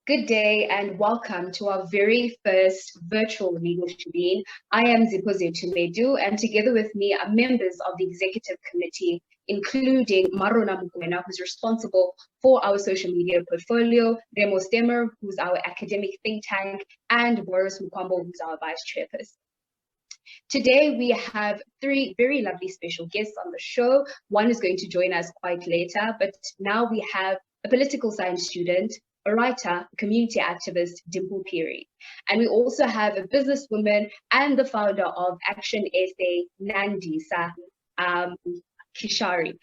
Good day and welcome to our very first virtual legal shebeen. I am Zipoze Tumedu, and together with me are members of the executive committee, including Marona Mukwena, who's responsible for our social media portfolio, Remo Stemmer, who's our academic think tank, and Boris Mukwambo, who's our vice chairperson. Today, we have three very lovely special guests on the show. One is going to join us quite later, but now we have a political science student, a writer, a community activist, Pophiri. And we also have a businesswoman and the founder of Action SA, Nandisa Kishari.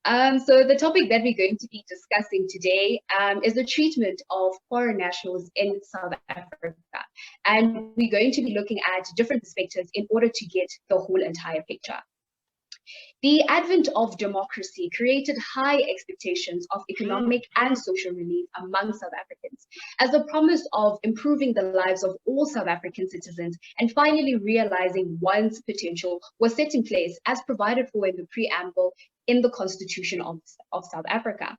So the topic that we're going to be discussing today is the treatment of foreign nationals in South Africa. And we're going to be looking at different perspectives in order to get the whole entire picture. The advent of democracy created high expectations of economic and social relief among South Africans, as the promise of improving the lives of all South African citizens and finally realizing one's potential was set in place as provided for in the preamble in the Constitution of South Africa.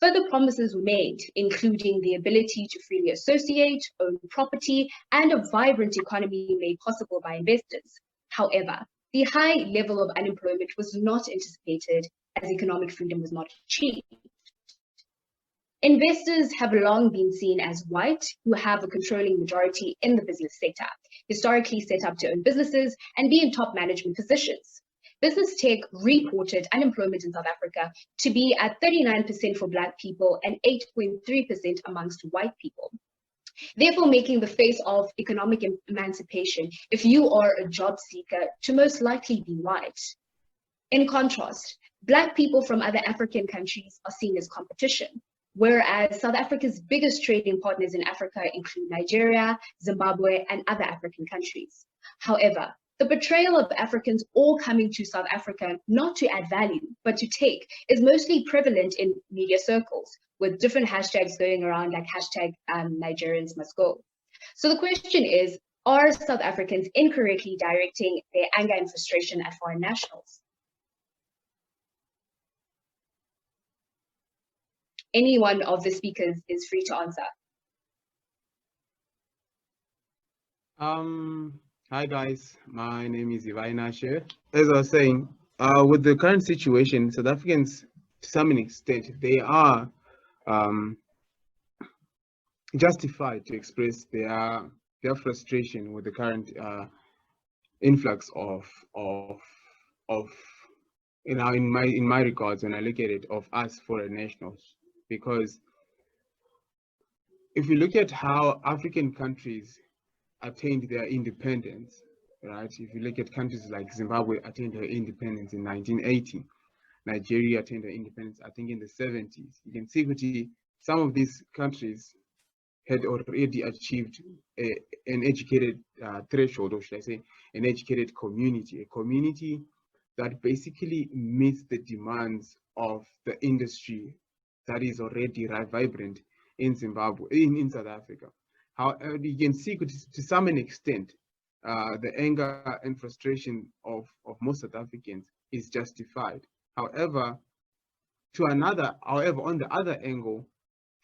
Further promises were made, including the ability to freely associate, own property, and a vibrant economy made possible by investors. However, the high level of unemployment was not anticipated as economic freedom was not achieved. Investors have long been seen as white, who have a controlling majority in the business sector, historically set up to own businesses and be in top management positions. Business Tech reported unemployment in South Africa to be at 39% for Black people and 8.3% amongst white people. Therefore, making the face of economic emancipation, if you are a job seeker, to most likely be white. In contrast, Black people from other African countries are seen as competition, whereas South Africa's biggest trading partners in Africa include Nigeria, Zimbabwe, and other African countries. However, the portrayal of Africans all coming to South Africa not to add value, but to take, is mostly prevalent in media circles, with different hashtags going around like hashtag Nigerians must go. So the question is, are South Africans incorrectly directing their anger and frustration at foreign nationals? Any one of the speakers is free to answer. Hi guys, my name is Xenophobic. As I was saying, with the current situation, South Africans, to some extent, they are justified to express their frustration with the current influx of in my regards, when I look at it, of us foreign nationals. Because if you look at how African countries attained their independence, right? If you look at countries like Zimbabwe attained their independence in 1980, Nigeria attained their independence, I think, in the 70s. You can see some of these countries had already achieved an educated threshold, or should I say, an educated community, a community that basically meets the demands of the industry that is already vibrant in Zimbabwe, in South Africa. However, you can see to some extent, the anger and frustration of most South Africans is justified. However, on the other angle,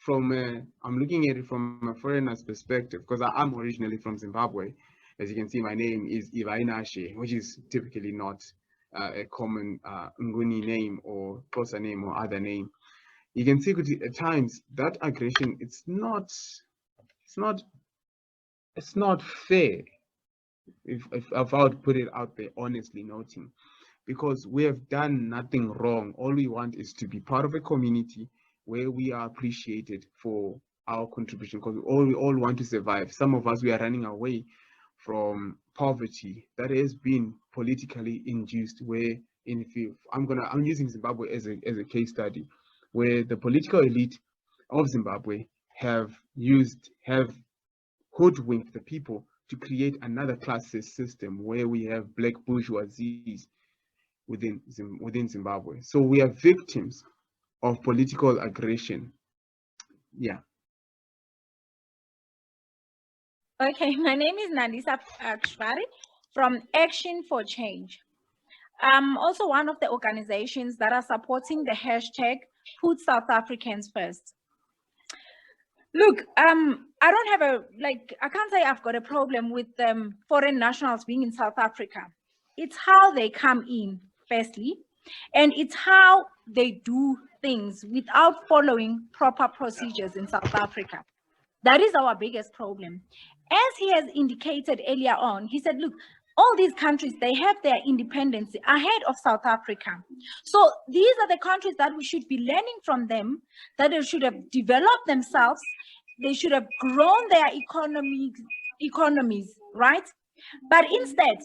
I'm looking at it from a foreigner's perspective, because I'm originally from Zimbabwe. As you can see, my name is Ivainashe, which is typically not a common Nguni name or Xhosa name or other name. You can see at times that aggression, it's not fair, if I would put it out there, honestly noting, because we have done nothing wrong. All we want is to be part of a community where we are appreciated for our contribution, because we all want to survive. Some of us, we are running away from poverty that has been politically induced, where I'm using Zimbabwe as a case study, where the political elite of Zimbabwe have hoodwinked the people to create another class system where we have black bourgeoisies within Zimbabwe. So we are victims of political aggression. Yeah. Okay, my name is Nandisa Kishari from Action for Change. I'm also one of the organizations that are supporting the hashtag Put South Africans First. Look, I don't have I can't say I've got a problem with foreign nationals being in South Africa. It's how they come in, firstly, and it's how they do things without following proper procedures in South Africa. That is our biggest problem. As he has indicated earlier on, he said, look, all these countries, they have their independence ahead of South Africa. So these are the countries that we should be learning from them, that they should have developed themselves. They should have grown their economies, right? But instead,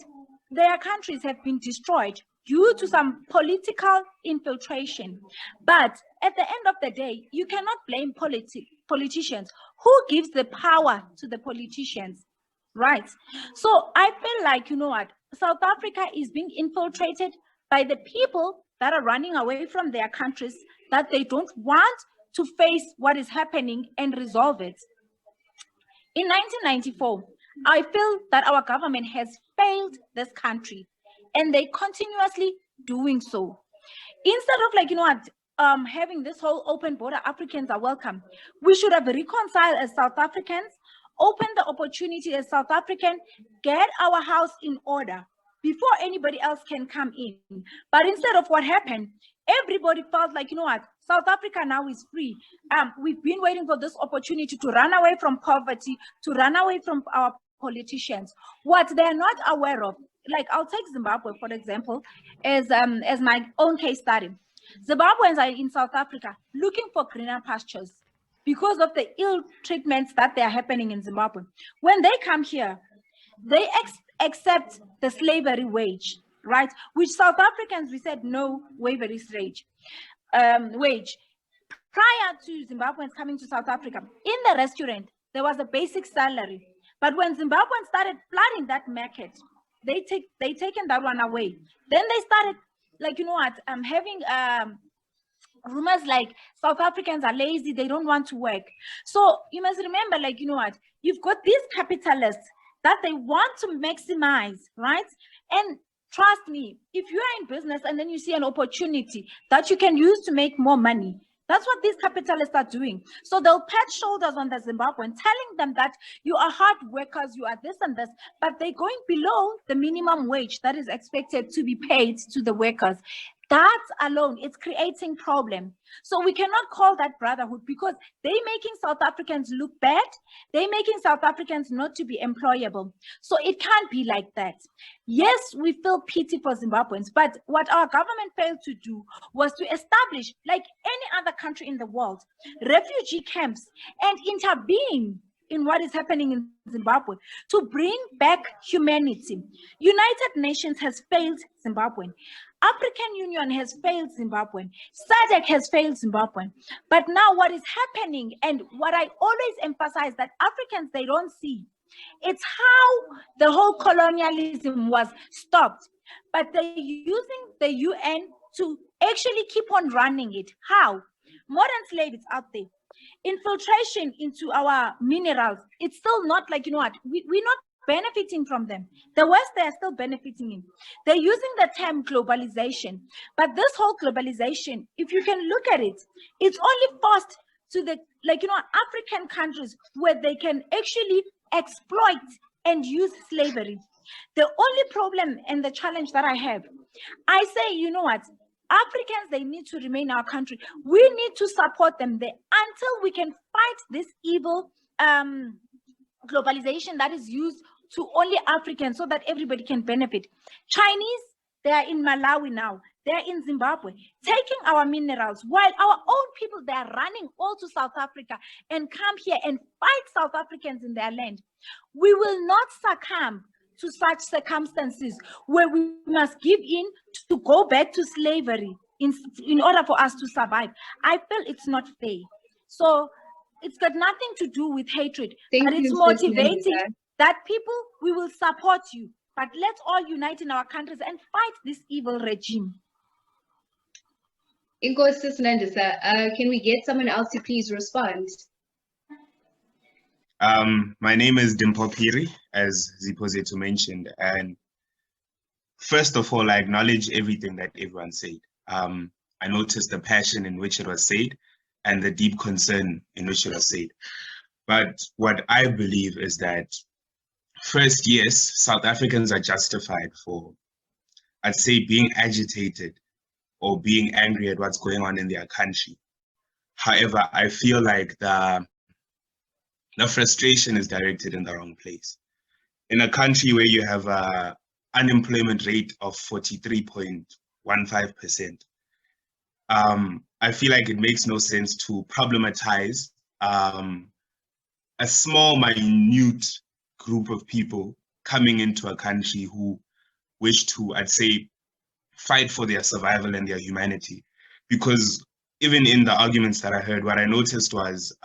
their countries have been destroyed due to some political infiltration. But at the end of the day, you cannot blame politicians. Who gives the power to the politicians? Right. So I feel like, you know what, South Africa is being infiltrated by the people that are running away from their countries, that they don't want to face what is happening and resolve it. In 1994, I feel that our government has failed this country, and they continuously doing so. Instead of like, you know what, having this whole open border, Africans are welcome, we should have reconciled as South Africans, open the opportunity as South African, get our house in order before anybody else can come in. But instead of what happened, everybody felt like, you know what, South Africa now is free. We've been waiting for this opportunity to run away from poverty, to run away from our politicians. What they're not aware of, like I'll take Zimbabwe, for example, as my own case study. Zimbabweans are in South Africa looking for greener pastures because of the ill treatments that they are happening in Zimbabwe. When they come here, they accept the slavery wage, right? Which South Africans, we said no wage. Prior to Zimbabweans coming to South Africa, in the restaurant, there was a basic salary. But when Zimbabweans started flooding that market, they taken that one away. Then they started, like, you know what, having rumors like South Africans are lazy, they don't want to work. So you must remember, like, you know what, you've got these capitalists that they want to maximize, right? And trust me, if you are in business and then you see an opportunity that you can use to make more money, that's what these capitalists are doing. So they'll pat shoulders on the Zimbabwean, telling them that you are hard workers, you are this and this, but they're going below the minimum wage that is expected to be paid to the workers. That alone, it's creating problem. So we cannot call that brotherhood, because they're making South Africans look bad. They're making South Africans not to be employable. So it can't be like that. Yes, we feel pity for Zimbabweans, but what our government failed to do was to establish, like any other country in the world, refugee camps and intervene in what is happening in Zimbabwe to bring back humanity. United Nations has failed Zimbabwe. African Union has failed Zimbabwe. SADC has failed Zimbabwe. But now what is happening, and what I always emphasize that Africans, they don't see, it's how the whole colonialism was stopped. But they're using the UN to actually keep on running it. How? Modern slaves out there. Infiltration into our minerals, it's still not like, you know what, we're not benefiting from them. The West, they are still benefiting in. They're using the term globalization, but this whole globalization, if you can look at it, it's only forced to the, like, you know, African countries where they can actually exploit and use slavery. The only problem and the challenge that I have, I say, you know what, Africans, they need to remain in our country. We need to support them there until we can fight this evil globalization that is used to only Africans, so that everybody can benefit. Chinese, they are in Malawi now. They're in Zimbabwe, taking our minerals, while our own people, they are running all to South Africa and come here and fight South Africans in their land. We will not succumb to such circumstances where we must give in to go back to slavery in order for us to survive. I feel it's not fair. So it's got nothing to do with hatred, but it's motivating that people, we will support you, but let's all unite in our countries and fight this evil regime. Inkosi Nandisa, can we get someone else to please respond? My name is Pophiri, as Zipozetu mentioned, and first of all, I acknowledge everything that everyone said. I noticed the passion in which it was said and the deep concern in which it was said. But what I believe is that first, yes, South Africans are justified for, I'd say, being agitated or being angry at what's going on in their country. However, I feel like the frustration is directed in the wrong place. In a country where you have a unemployment rate of 43.15%, I feel like it makes no sense to problematize a small, minute group of people coming into a country who wish to, I'd say, fight for their survival and their humanity. Because even in the arguments that I heard, what I noticed was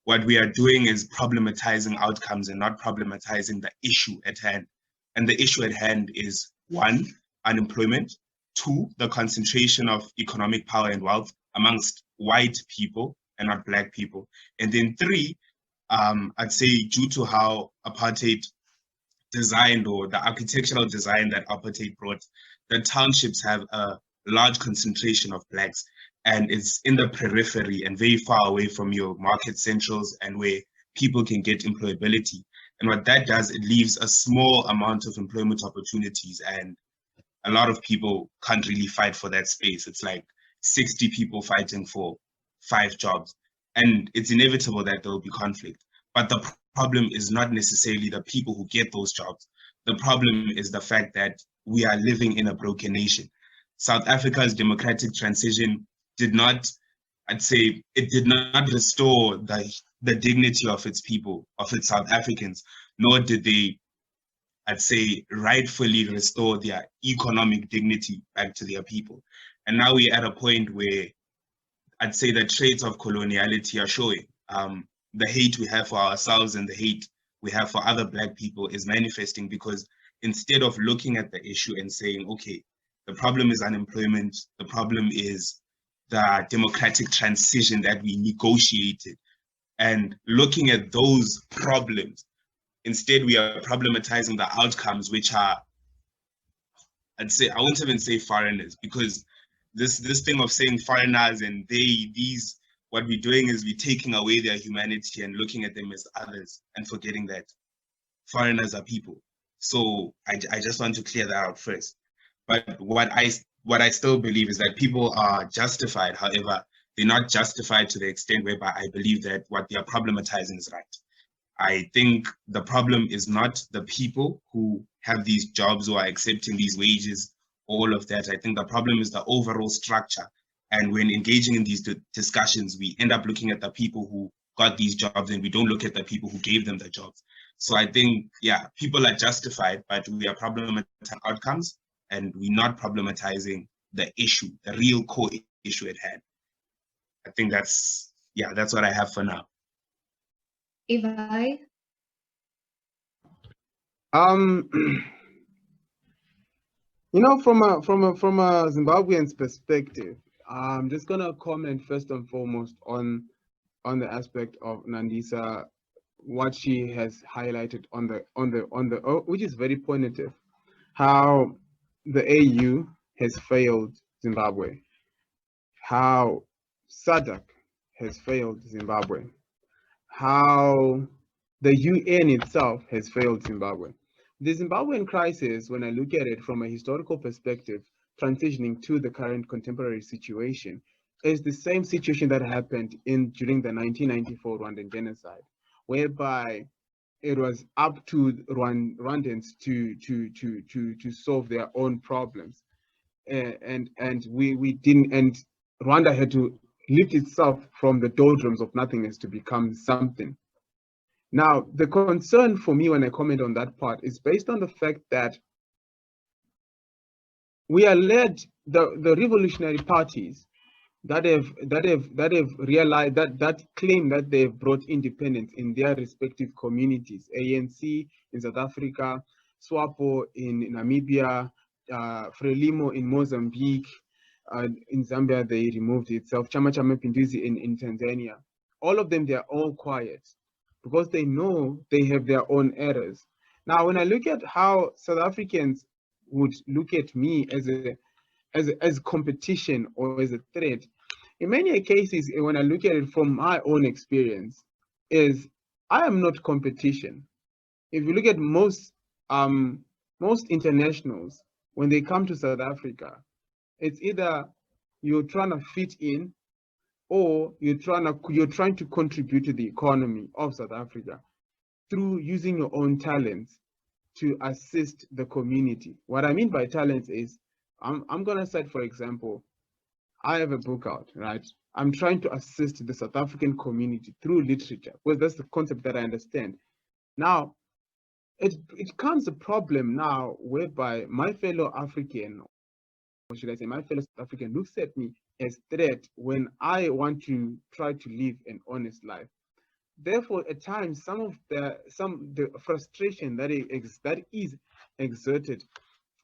what we are doing is problematizing outcomes and not problematizing the issue at hand. And the issue at hand is, one, unemployment; two, the concentration of economic power and wealth amongst white people and not black people; and then three, I'd say due to how apartheid designed, or the architectural design that apartheid brought, the townships have a large concentration of blacks, and it's in the periphery and very far away from your market centrals and where people can get employability. And what that does, it leaves a small amount of employment opportunities, and a lot of people can't really fight for that space. It's like 60 people fighting for 5 jobs, and it's inevitable that there will be conflict. But the problem is not necessarily the people who get those jobs. The problem is the fact that we are living in a broken nation. South Africa's democratic transition did not, I'd say, it did not restore the dignity of its people, of its South Africans, nor did they, I'd say, rightfully restore their economic dignity back to their people. And now we're at a point where I'd say the traits of coloniality are showing. The hate we have for ourselves and the hate we have for other Black people is manifesting, because instead of looking at the issue and saying, okay, the problem is unemployment, the problem is the democratic transition that we negotiated, and looking at those problems, instead we are problematizing the outcomes, which are, I'd say, I won't even say foreigners, because this thing of saying foreigners and they, these, what we're doing is we're taking away their humanity and looking at them as others and forgetting that foreigners are people. So I just want to clear that out first. But what I still believe is that people are justified. However, they're not justified to the extent whereby I believe that what they are problematizing is right. I think the problem is not the people who have these jobs or are accepting these wages, all of that. I think the problem is the overall structure. And when engaging in these discussions, we end up looking at the people who got these jobs and we don't look at the people who gave them the jobs. So I think, yeah, people are justified, but we are problematizing outcomes and we're not problematizing the issue, the real core issue at hand. I think that's what I have for now. Ivi? You know, from a Zimbabwean's perspective, I'm just gonna comment first and foremost on the aspect of Nandisa, what she has highlighted on the which is very pointed, how the AU has failed Zimbabwe, how SADC has failed Zimbabwe, how the UN itself has failed Zimbabwe. The Zimbabwean crisis, when I look at it from a historical perspective, transitioning to the current contemporary situation, is the same situation that happened during the 1994 Rwandan genocide, whereby it was up to Rwandans to solve their own problems, and we didn't, and Rwanda had to lift itself from the doldrums of nothingness to become something. Now, the concern for me when I comment on that part is based on the fact that we are led, the revolutionary parties that have realized that claim that they've brought independence in their respective communities, ANC in South Africa, SWAPO in Namibia, Frelimo in Mozambique, in Zambia they removed itself, Chama cha Mapinduzi in Tanzania. All of them, they are all quiet because they know they have their own errors. Now, when I look at how South Africans would look at me as competition or as a threat, in many cases, when I look at it from my own experience, is I am not competition. If you look at most internationals, when they come to South Africa, it's either you're trying to fit in or you're trying to contribute to the economy of South Africa through using your own talents to assist the community. What I mean by talents is, I'm gonna cite, for example, I have a book out, right? I'm trying to assist the South African community through literature, because that's the concept that I understand. Now, it comes a problem now whereby my fellow African, or should I say my fellow South African, looks at me as threat when I want to try to live an honest life. Therefore, at times, the frustration that is exerted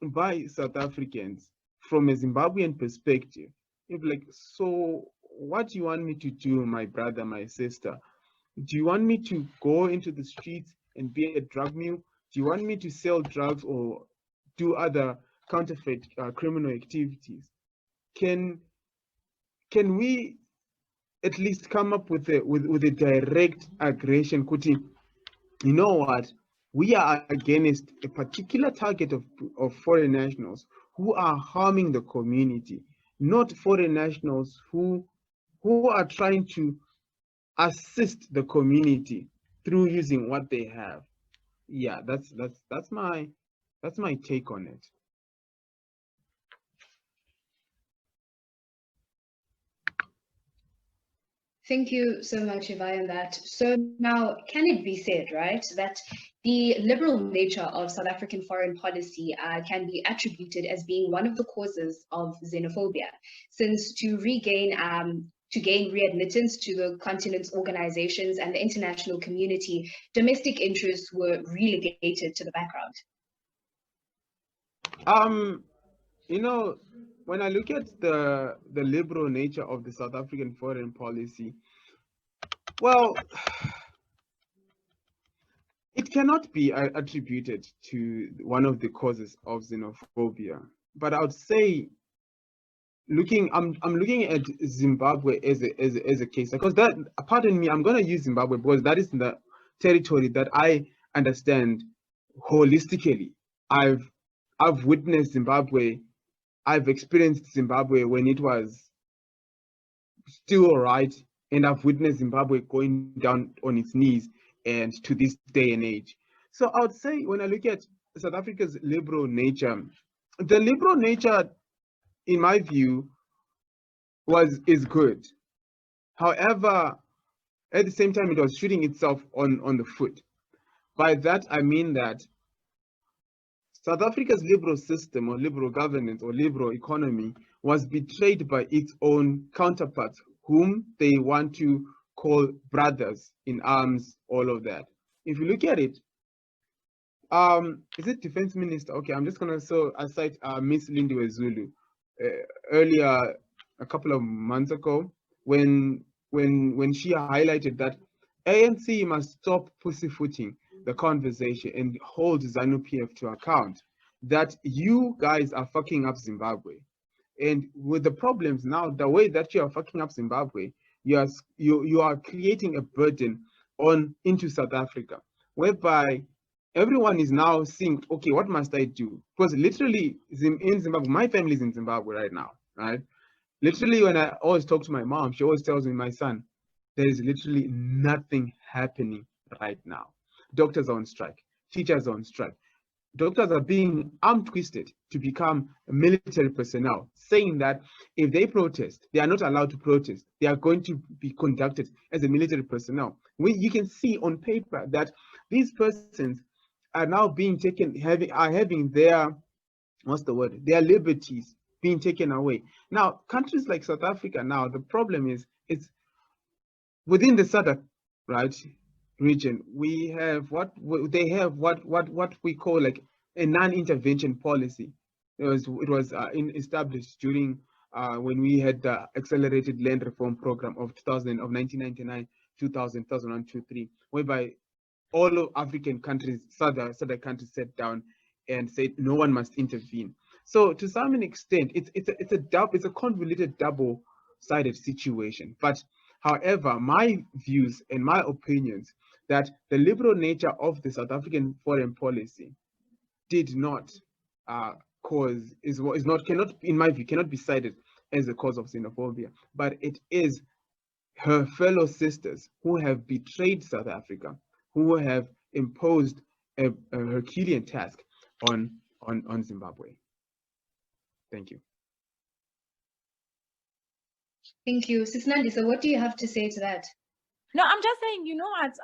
by South Africans from a Zimbabwean perspective, you're like, so what do you want me to do, my brother, my sister? Do you want me to go into the streets and be a drug mule? Do you want me to sell drugs or do other counterfeit criminal activities? Can we at least come up with a direct aggression, Kuti? You know what? We are against a particular target of foreign nationals who are harming the community, not foreign nationals who are trying to assist the community through using what they have. Yeah, that's my take on it. Thank you so much, Ivai, on that. So now, can it be said, right, that the liberal nature of South African foreign policy can be attributed as being one of the causes of xenophobia, since to gain readmittance to the continent's organizations and the international community, domestic interests were relegated to the background? You know, when I look at the liberal nature of the South African foreign policy, well, it cannot be attributed to one of the causes of xenophobia. But I would say, I'm looking at Zimbabwe as a case, because that, pardon me, I'm gonna use Zimbabwe because that is the territory that I understand holistically. I've witnessed Zimbabwe. I've experienced Zimbabwe when it was still all right, and I've witnessed Zimbabwe going down on its knees and to this day and age. So I would say, when I look at South Africa's liberal nature, the liberal nature, in my view, is good. However, at the same time, it was shooting itself on the foot. By that, I mean that South Africa's liberal system or liberal governance or liberal economy was betrayed by its own counterparts, whom they want to call brothers in arms, all of that. If you look at it, is it defense minister? Okay, I'm just gonna cite Miss Lindiwe Zulu earlier, a couple of months ago, when she highlighted that ANC must stop pussyfooting the conversation and hold ZANU-PF to account, that you guys are fucking up Zimbabwe. And with the problems now, the way that you are fucking up Zimbabwe, you are creating a burden into South Africa, whereby everyone is now seeing, okay, what must I do? Because literally in Zimbabwe, my family is in Zimbabwe right now, right? Literally, when I always talk to my mom, she always tells me, my son, there is literally nothing happening right now. Doctors are on strike, teachers are on strike. Doctors are being arm twisted to become military personnel, saying that if they protest, they are not allowed to protest. They are going to be conducted as a military personnel. You can see on paper that these persons are now being taken, having their, their liberties being taken away. Now, countries like South Africa, now the problem is, it's within the SADC, right, region, we have what we call like a non-intervention policy. It was established during when we had the accelerated land reform program of 1999, 2000, 2001, 2003, whereby all of African countries, SADC countries, sat down and said no one must intervene. So to some extent, it's a convoluted double-sided situation. But However, my views and my opinions that the liberal nature of the South African foreign policy did not cannot, in my view, cannot be cited as a cause of xenophobia, but it is her fellow sisters who have betrayed South Africa, who have imposed a Herculean task on Zimbabwe. Thank you. Thank you. Sis Nandisa, what do you have to say to that? No, I'm just saying, you know what,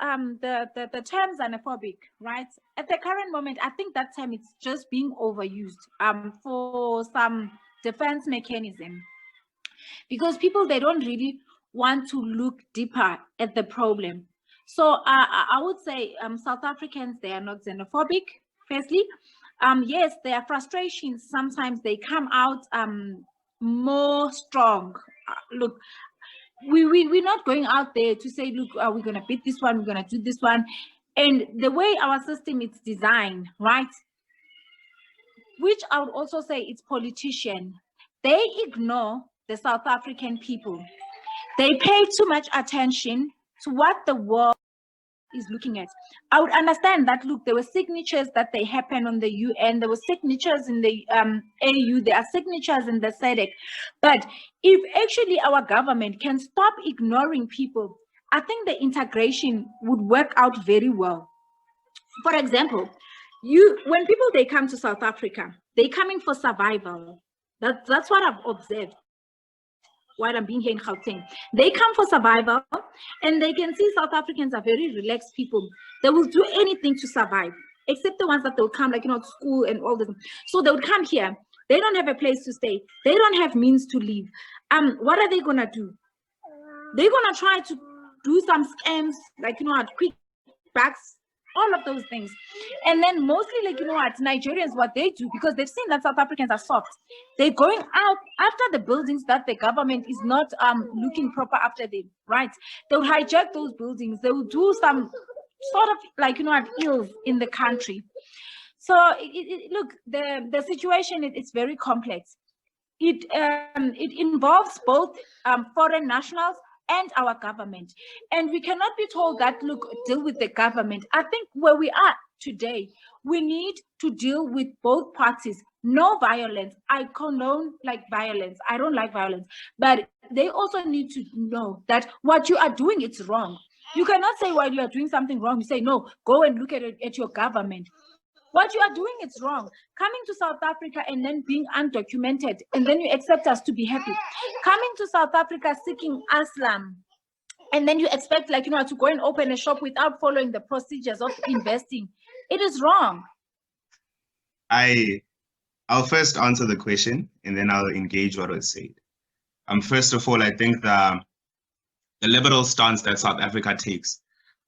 the term xenophobic, right? At the current moment, I think that term is just being overused for some defense mechanism. Because people, they don't really want to look deeper at the problem. So I would say South Africans, they are not xenophobic, firstly. Yes, their frustrations, sometimes they come out more strong. Look, we're not going out there to say, look, we're going to beat this one, we're going to do this one. And the way our system is designed, right? Which I would also say it's politician. They ignore the South African people. They pay too much attention to what the world is looking at. I would understand that, look, there were signatures that they happen on the UN, there were signatures in the AU, there are signatures in the SADC. But if actually our government can stop ignoring people, I think the integration would work out very well. For example, when people, they come to South Africa, they're coming for survival. That's what I've observed while I'm being here in Gauteng. They come for survival, and they can see South Africans are very relaxed people. They will do anything to survive, except the ones that they'll come, like, you know, to school and all this. So they would come here. They don't have a place to stay. They don't have means to live. What are they gonna do? They're gonna try to do some scams, like, you know, quick backs, all of those things. And then mostly, like, you know what, Nigerians, what they do, because they've seen that South Africans are soft, they're going out after the buildings that the government is not looking proper after them, right? They'll hijack those buildings. They will do some sort of, like, you know what, ills in the country. So look, the situation is very complex. It involves both foreign nationals and our government. And we cannot be told that, look, deal with the government. I think where we are today, we need to deal with both parties. No violence. I condone violence. I don't like violence. But they also need to know that what you are doing, it's wrong. You cannot say while you are doing something wrong, you say, no, go and look at your government. What you are doing, it's wrong. Coming to South Africa and then being undocumented, and then you accept us to be happy. Coming to South Africa seeking asylum, and then you expect, like, you know, to go and open a shop without following the procedures of investing. It is wrong. I'll first answer the question, and then I'll engage what was said. First of all, I think the liberal stance that South Africa takes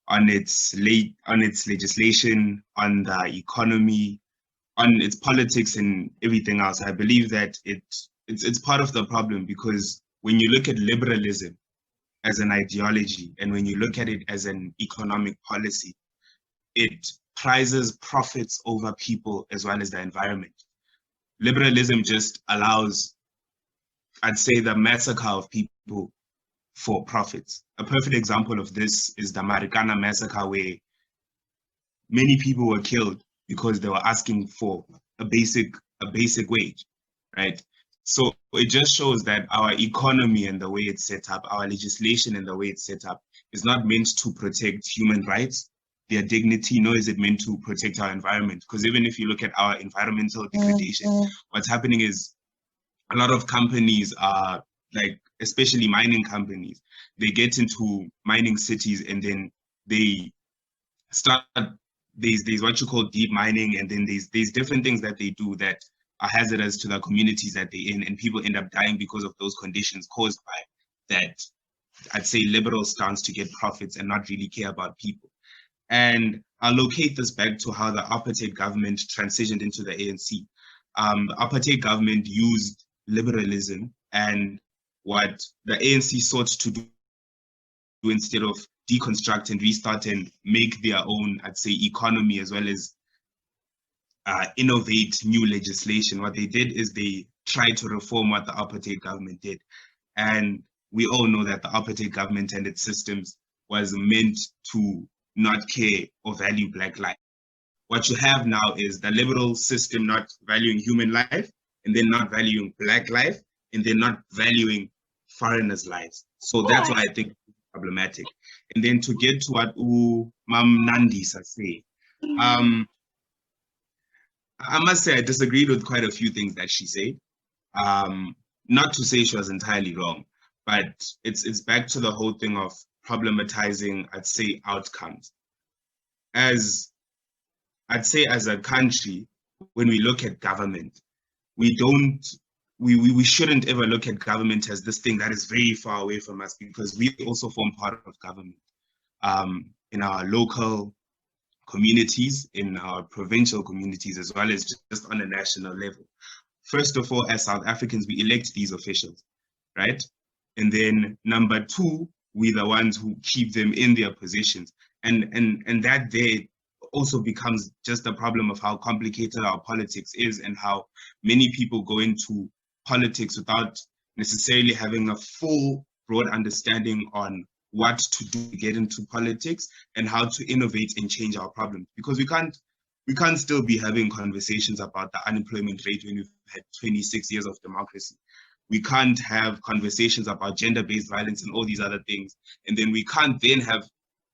on its legislation, on the economy, on its politics and everything else, I believe that it's part of the problem, because when you look at liberalism as an ideology, and when you look at it as an economic policy, it prizes profits over people as well as the environment. Liberalism just allows, I'd say, the massacre of people for profits. A perfect example of this is the Marikana massacre, where many people were killed because they were asking for a basic wage, right? So it just shows that our economy and the way it's set up, our legislation and the way it's set up, is not meant to protect human rights, their dignity, nor is it meant to protect our environment. Because even if you look at our environmental degradation, what's happening is a lot of companies are, like, especially mining companies, they get into mining cities, and then they start, there's what you call deep mining, and then there's different things that they do that are hazardous to the communities that they're in, and people end up dying because of those conditions caused by that, I'd say, liberal stance to get profits and not really care about people. And I'll locate this back to how the apartheid government transitioned into the ANC. The apartheid government used liberalism, and what the ANC sought to do, instead of deconstruct and restart and make their own, I'd say, economy, as well as innovate new legislation, what they did is they tried to reform what the apartheid government did. And we all know that the apartheid government and its systems was meant to not care or value Black life. What you have now is the liberal system not valuing human life, and then not valuing Black life, and then not valuing foreigners' lives. So that's why I think it's problematic. And then to get to what Mam Nandisa say, I must say I disagreed with quite a few things that she said. Not to say she was entirely wrong, but it's back to the whole thing of problematizing, I'd say, outcomes. As I'd say, as a country, when we look at government, we shouldn't ever look at government as this thing that is very far away from us, because we also form part of government in our local communities, in our provincial communities, as well as just on a national level. First of all, as South Africans, we elect these officials, right? And then number two, we're the ones who keep them in their positions. And that there also becomes just a problem of how complicated our politics is, and how many people go into politics without necessarily having a full, broad understanding on what to do to get into politics and how to innovate and change our problems. Because we can't still be having conversations about the unemployment rate when we've had 26 years of democracy. We can't have conversations about gender-based violence and all these other things. And then we can't then have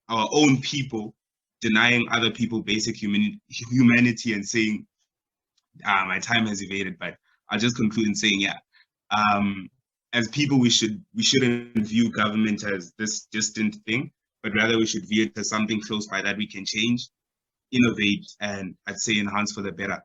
our own people denying other people basic humanity and saying, my time has evaded, but I'll just conclude in saying, as people, we shouldn't view government as this distant thing, but rather we should view it as something close by that we can change, innovate, and I'd say enhance for the better.